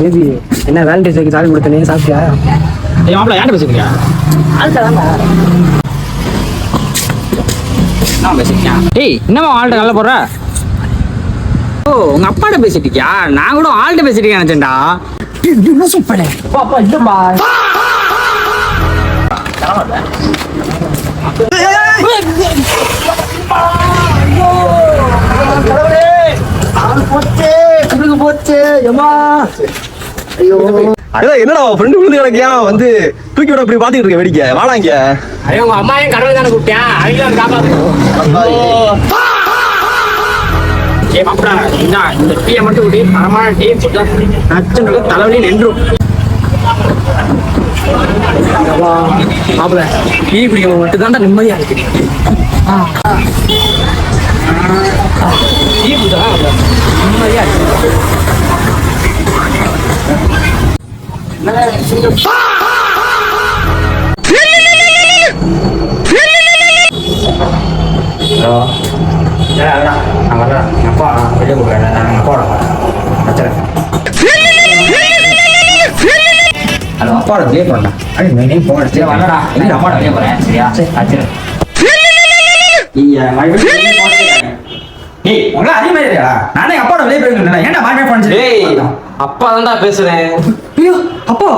Baby என்ன Valentine's டேக்கு sorry கொடுத்தனே சாப்பிட்டியா? ஏய் மாப்பிள்ள யார்கிட்ட பேசிருக்கியா? நான் பேசிருக்கியா? டேய் என்னம்மா ஆள்கிட்ட கல்ல போடுற? ஓ உங்க அப்பாட்ட பேசிட்டு இருக்கியா? நான் கூட ஆள்கிட்ட பேசிட்டு இருக்கேன் நினைச்சேன்டா. என்ன சூப்பரே பாப்பா இல்லம்மா. என்னடா ஃப்ரெண்டு விழுந்து கிடக்கியா வந்து தூக்கி விட இப்படி பாத்துக்கிட்டு இருக்க வேடிக்கை வாடா இங்க. ஐயோ உங்க அம்மாவையும் கடவுள் தானே கூப்பிட்டேன், அவங்க காப்பாத்து. ஏ மாப்பிளா இந்த டீயை மட்டும் விட்டு தரமான டீ போட்டா நச்சுன்னு தலைவலி நின்றும். மாப்பிள்ள டீ குடிக்க மட்டும் தான்டா நிம்மதியா இருக்கு. டீ குடிச்சா நிம்மதியா இருக்கு. அப்பா வெளியே கொடுக்குறேன், நான் அப்பாவோட ஹலோ அப்பாவோட வெளியே போறேன். நீ போன வரடா, எங்க அப்பாவோட வெளியே போறேன். சரியா சரி நானே அப்பாவோட வெளியே போயிருக்கேன். ஏன்டா மாமே போன்? அப்பா தான்டா பேசுறேன். ஐயோ அப்பா